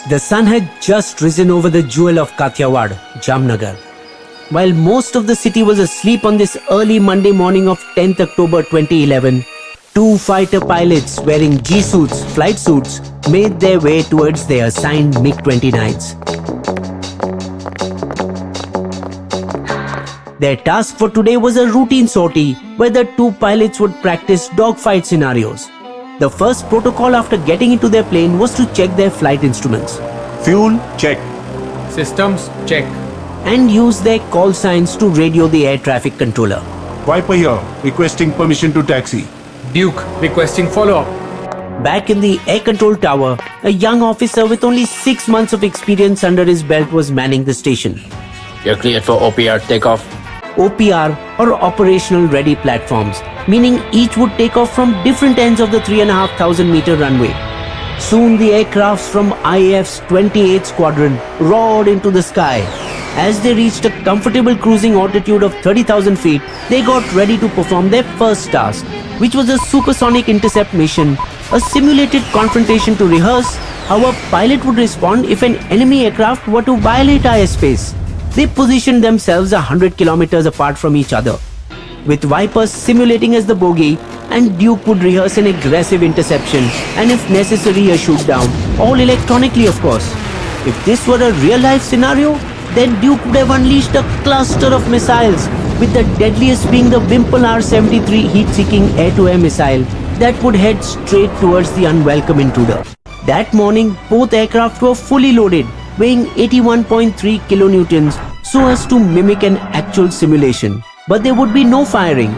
The sun had just risen over the jewel of Kathiawad, Jamnagar. While most of the city was asleep on this early Monday morning of 10th October 2011, two fighter pilots wearing G-suits, flight suits, made their way towards their assigned MiG-29s. Their task for today was a routine sortie where the two pilots would practice dogfight scenarios. The first protocol after getting into their plane was to check their flight instruments. Fuel, check. Systems, check. And use their call signs to radio the air traffic controller. Viper here, requesting permission to taxi. Duke, requesting follow-up. Back in the air control tower, a young officer with only 6 months of experience under his belt was manning the station. You're cleared for OPR takeoff. OPR or operational ready platforms, meaning each would take off from different ends of the 3,500 meter runway. Soon the aircrafts from IAF's 28th Squadron roared into the sky. As they reached a comfortable cruising altitude of 30,000 feet, they got ready to perform their first task, which was a supersonic intercept mission, a simulated confrontation to rehearse how a pilot would respond if an enemy aircraft were to violate airspace. They positioned themselves 100 kilometers apart from each other, with Vipers simulating as the bogey, and Duke would rehearse an aggressive interception and if necessary a shoot down, all electronically of course. If this were a real life scenario, then Duke would have unleashed a cluster of missiles, with the deadliest being the Wimple R-73 heat-seeking air-to-air missile that would head straight towards the unwelcome intruder. That morning, both aircraft were fully loaded, weighing 81.3 kilonewtons so as to mimic an actual simulation. But there would be no firing.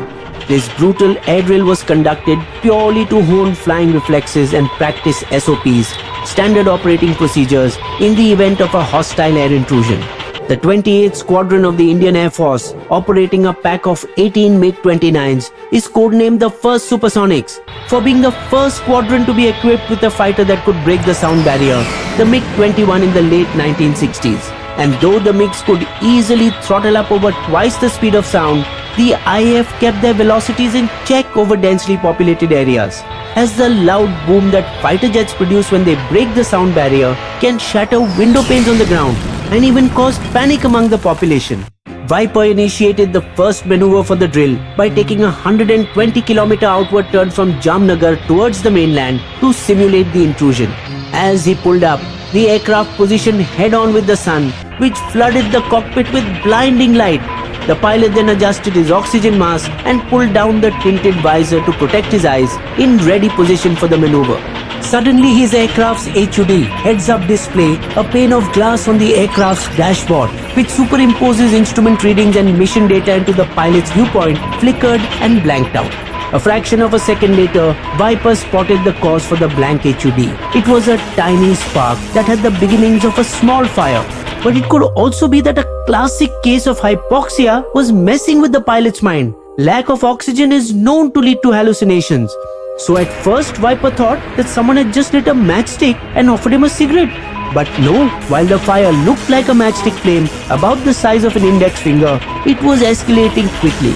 This brutal air drill was conducted purely to hone flying reflexes and practice SOPs, standard operating procedures, in the event of a hostile air intrusion. The 28th Squadron of the Indian Air Force, operating a pack of 18 MiG-29s, is codenamed the first Supersonics for being the first squadron to be equipped with a fighter that could break the sound barrier, the MiG-21 in the late 1960s. And though the MiGs could easily throttle up over twice the speed of sound, the IAF kept their velocities in check over densely populated areas, as the loud boom that fighter jets produce when they break the sound barrier can shatter window panes on the ground and even cause panic among the population. Viper initiated the first maneuver for the drill by taking a 120-kilometer outward turn from Jamnagar towards the mainland to simulate the intrusion. As he pulled up, the aircraft positioned head-on with the sun, which flooded the cockpit with blinding light. The pilot then adjusted his oxygen mask and pulled down the tinted visor to protect his eyes, in ready position for the maneuver. Suddenly, his aircraft's HUD, heads-up display, a pane of glass on the aircraft's dashboard, which superimposes instrument readings and mission data into the pilot's viewpoint, flickered and blanked out. A fraction of a second later, Viper spotted the cause for the blank HUD. It was a tiny spark that had the beginnings of a small fire. But it could also be that a classic case of hypoxia was messing with the pilot's mind. Lack of oxygen is known to lead to hallucinations. So at first, Viper thought that someone had just lit a matchstick and offered him a cigarette. But no, while the fire looked like a matchstick flame about the size of an index finger, it was escalating quickly,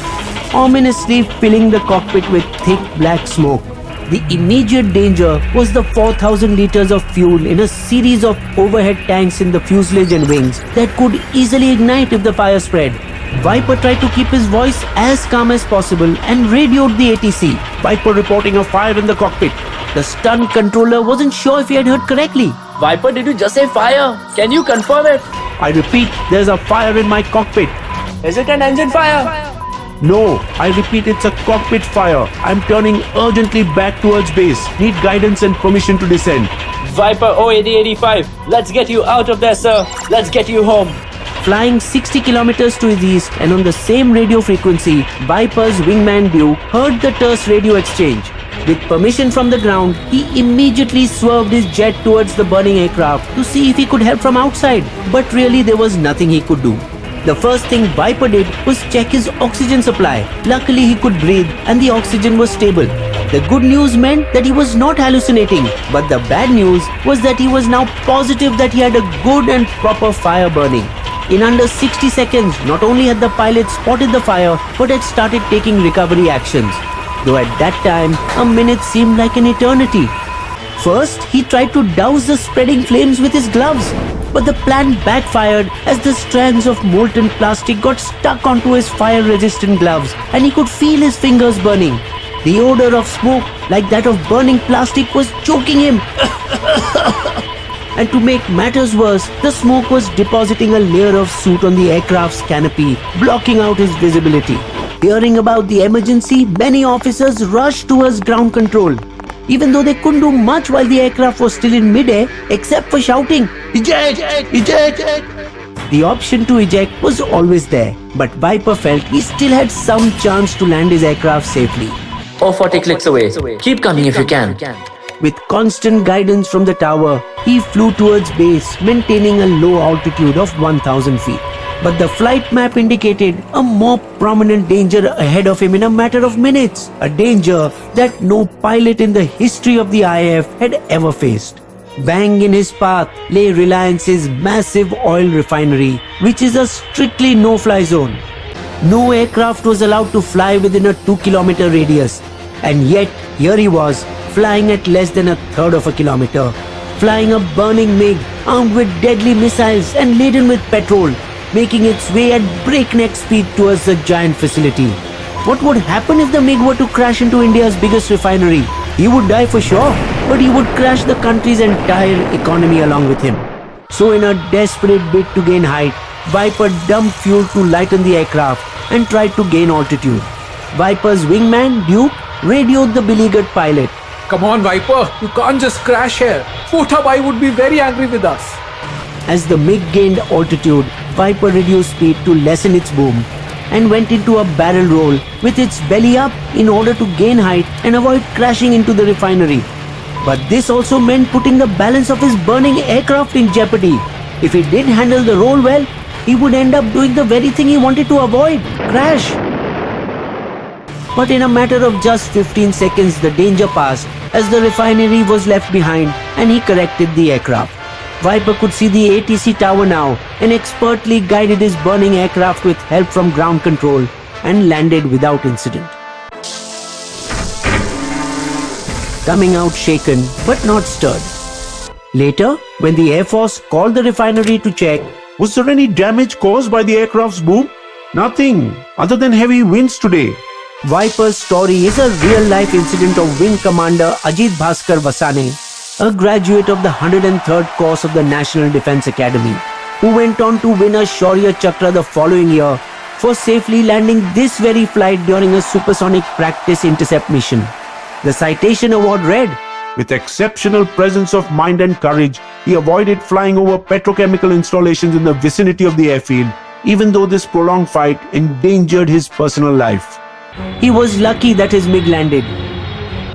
ominously filling the cockpit with thick black smoke. The immediate danger was the 4,000 liters of fuel in a series of overhead tanks in the fuselage and wings that could easily ignite if the fire spread. Viper tried to keep his voice as calm as possible and radioed the ATC. Viper reporting a fire in the cockpit. The stunned controller wasn't sure if he had heard correctly. Viper, did you just say fire? Can you confirm it? I repeat, there's a fire in my cockpit. Is it an engine fire? No, I repeat, it's a cockpit fire. I'm turning urgently back towards base. Need guidance and permission to descend. Viper 08085, let's get you out of there, sir. Let's get you home. Flying 60 kilometers to his east and on the same radio frequency, Viper's wingman Duke heard the terse radio exchange. With permission from the ground, he immediately swerved his jet towards the burning aircraft to see if he could help from outside. But really there was nothing he could do. The first thing Viper did was check his oxygen supply. Luckily he could breathe and the oxygen was stable. The good news meant that he was not hallucinating, but the bad news was that he was now positive that he had a good and proper fire burning. In under 60 seconds, not only had the pilot spotted the fire, but had started taking recovery actions. Though at that time, a minute seemed like an eternity. First, he tried to douse the spreading flames with his gloves, but the plan backfired as the strands of molten plastic got stuck onto his fire-resistant gloves and he could feel his fingers burning. The odor of smoke, like that of burning plastic, was choking him. And to make matters worse, the smoke was depositing a layer of soot on the aircraft's canopy, blocking out his visibility. Hearing about the emergency, many officers rushed towards ground control, even though they couldn't do much while the aircraft was still in mid-air, except for shouting, "Eject! Eject!" The option to eject was always there, but Viper felt he still had some chance to land his aircraft safely. Or 40 clicks away. Keep coming if you can. With constant guidance from the tower, he flew towards base, maintaining a low altitude of 1,000 feet. But the flight map indicated a more prominent danger ahead of him in a matter of minutes. A danger that no pilot in the history of the IAF had ever faced. Bang in his path lay Reliance's massive oil refinery, which is a strictly no-fly zone. No aircraft was allowed to fly within a 2-kilometer radius. And yet, here he was, flying at less than a third of a kilometer, flying a burning MiG armed with deadly missiles and laden with petrol, making its way at breakneck speed towards the giant facility. What would happen if the MiG were to crash into India's biggest refinery? He would die for sure, but he would crash the country's entire economy along with him. So in a desperate bid to gain height, Viper dumped fuel to lighten the aircraft and tried to gain altitude. Viper's wingman, Duke, radioed the beleaguered pilot. Come on, Viper. You can't just crash here. Potabhai would be very angry with us. As the MiG gained altitude, Viper reduced speed to lessen its boom and went into a barrel roll with its belly up in order to gain height and avoid crashing into the refinery. But this also meant putting the balance of his burning aircraft in jeopardy. If he did handle the roll well, he would end up doing the very thing he wanted to avoid, crash. But in a matter of just 15 seconds, the danger passed as the refinery was left behind and he corrected the aircraft. Viper could see the ATC tower now and expertly guided his burning aircraft with help from ground control and landed without incident. Coming out shaken but not stirred. Later, when the Air Force called the refinery to check, Was there any damage caused by the aircraft's boom? Nothing, other than heavy winds today. Viper's story is a real-life incident of Wing Commander Ajit Bhaskar Vasane, a graduate of the 103rd course of the National Defence Academy, who went on to win a Shaurya Chakra the following year for safely landing this very flight during a supersonic practice intercept mission. The citation award read, With exceptional presence of mind and courage, he avoided flying over petrochemical installations in the vicinity of the airfield, even though this prolonged fight endangered his personal life. He was lucky that his MiG landed.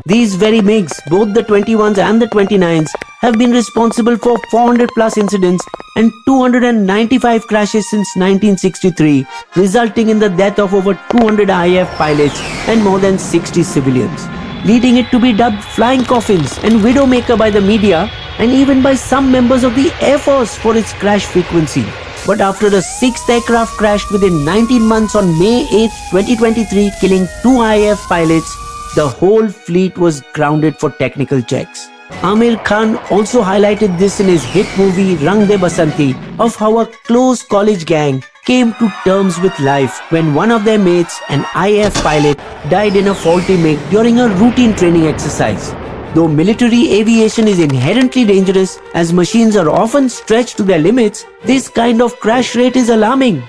These very MiGs, both the 21s and the 29s, have been responsible for 400 plus incidents and 295 crashes since 1963, resulting in the death of over 200 IAF pilots and more than 60 civilians, leading it to be dubbed flying coffins and widowmaker by the media and even by some members of the Air Force for its crash frequency. But after the sixth aircraft crashed within 19 months on May 8, 2023, killing 2 IAF pilots, the whole fleet was grounded for technical checks. Amir Khan also highlighted this in his hit movie Rang De Basanti, of how a close college gang came to terms with life when one of their mates, an IAF pilot, died in a faulty MiG during a routine training exercise. Though military aviation is inherently dangerous as machines are often stretched to their limits, this kind of crash rate is alarming.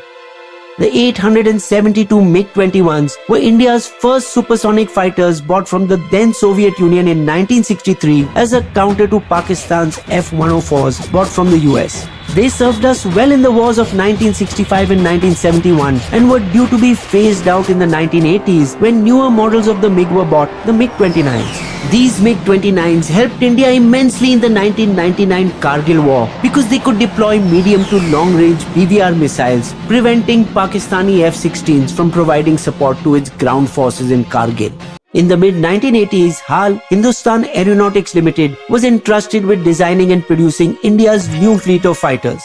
The 872 MiG-21s were India's first supersonic fighters bought from the then Soviet Union in 1963 as a counter to Pakistan's F-104s bought from the US. They served us well in the wars of 1965 and 1971 and were due to be phased out in the 1980s when newer models of the MiG were bought, the MiG-29s. These MiG-29s helped India immensely in the 1999 Kargil war because they could deploy medium to long-range BVR missiles, preventing Pakistani F-16s from providing support to its ground forces in Kargil. In the mid-1980s, HAL, Hindustan Aeronautics Limited, was entrusted with designing and producing India's new fleet of fighters.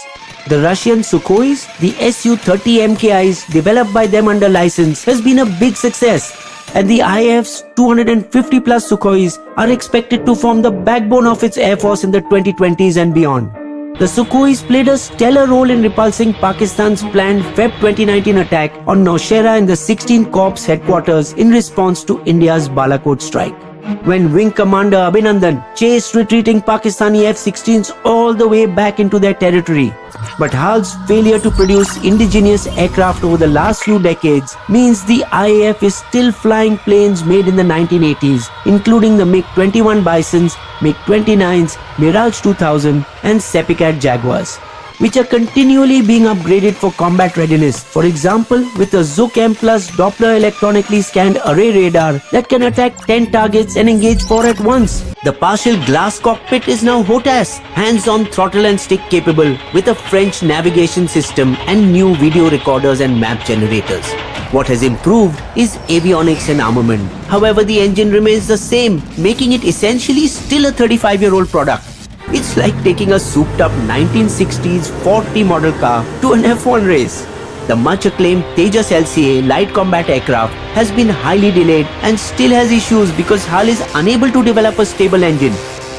The Russian Sukhois, the Su-30 MKIs developed by them under license, has been a big success. and the IAF's 250 plus Sukhois are expected to form the backbone of its air force in the 2020s and beyond. The Sukhois played a stellar role in repulsing Pakistan's planned Feb 2019 attack on Nowshera in the 16th Corps headquarters in response to India's Balakot strike. When Wing Commander Abhinandan chased retreating Pakistani F-16s all the way back into their territory. But HAL's failure to produce indigenous aircraft over the last few decades means the IAF is still flying planes made in the 1980s, including the MiG-21 Bisons, MiG-29s, Mirage 2000 and Sepicat Jaguars, which are continually being upgraded for combat readiness. For example, with a Zook M Plus Doppler electronically scanned array radar that can attack 10 targets and engage 4 at once. The partial glass cockpit is now HOTAS, hands-on throttle and stick capable, with a French navigation system and new video recorders and map generators. What has improved is avionics and armament. However, the engine remains the same, making it essentially still a 35-year-old product. It's like taking a souped-up 1960s Ford T model car to an F1 race. The much-acclaimed Tejas LCA light combat aircraft has been highly delayed and still has issues because HAL is unable to develop a stable engine.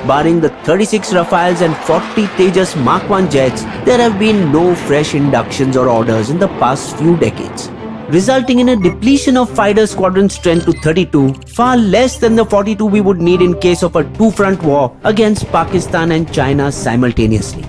Barring the 36 Rafales and 40 Tejas Mark 1 jets, there have been no fresh inductions or orders in the past few decades, resulting in a depletion of fighter squadron strength to 32, far less than the 42 we would need in case of a two-front war against Pakistan and China simultaneously.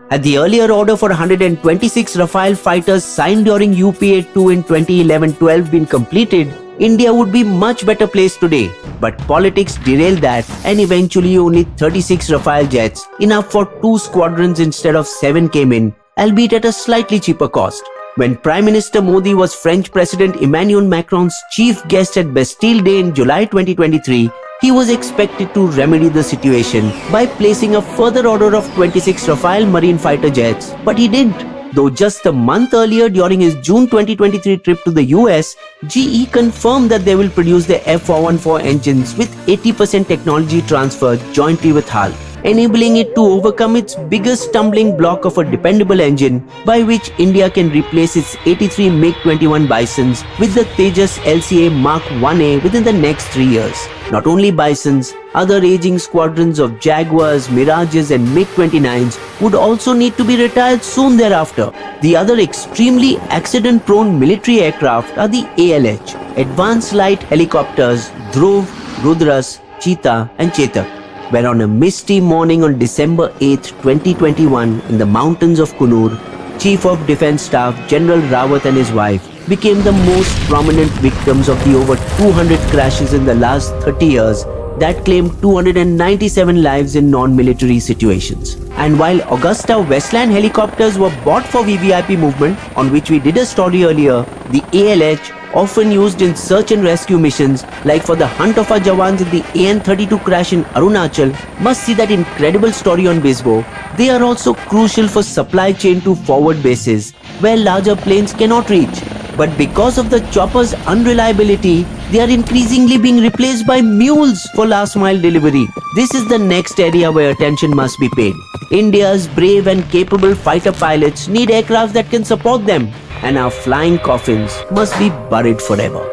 Had the earlier order for 126 Rafale fighters signed during UPA-2 in 2011-12 been completed, India would be much better placed today. But politics derailed that, and eventually only 36 Rafale jets, enough for 2 squadrons instead of 7, came in, albeit at a slightly cheaper cost. When Prime Minister Modi was French President Emmanuel Macron's chief guest at Bastille Day in July 2023, he was expected to remedy the situation by placing a further order of 26 Rafale Marine fighter jets, but he didn't. Though just a month earlier during his June 2023 trip to the US, GE confirmed that they will produce the F414 engines with 80% technology transfer jointly with HAL, enabling it to overcome its biggest stumbling block of a dependable engine by which India can replace its 83 MiG-21 Bisons with the Tejas LCA Mark 1A within the next 3 years. Not only Bisons, other aging squadrons of Jaguars, Mirages and MiG-29s would also need to be retired soon thereafter. The other extremely accident-prone military aircraft are the ALH, Advanced Light Helicopters Dhruv, Rudras, Cheetah and Chetak, where on a misty morning on December 8, 2021 in the mountains of Kunur, Chief of Defence Staff General Rawat and his wife became the most prominent victims of the over 200 crashes in the last 30 years that claimed 297 lives in non-military situations. And while Augusta Westland helicopters were bought for VVIP movement, on which we did a story earlier, the ALH, often used in search and rescue missions like for the hunt of our Jawans in the AN-32 crash in Arunachal, must see that incredible story on Bisbo. They are also crucial for supply chain to forward bases where larger planes cannot reach. But because of the chopper's unreliability, they are increasingly being replaced by mules for last mile delivery. This is the next area where attention must be paid. India's brave and capable fighter pilots need aircraft that can support them, and our flying coffins must be buried forever.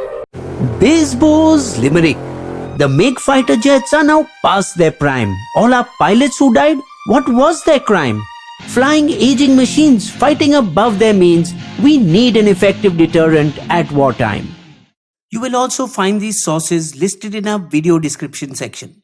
Bisbo's limerick. The MiG fighter jets are now past their prime. All our pilots who died, what was their crime? Flying aging machines fighting above their means, we need an effective deterrent at wartime. You will also find these sources listed in our video description section.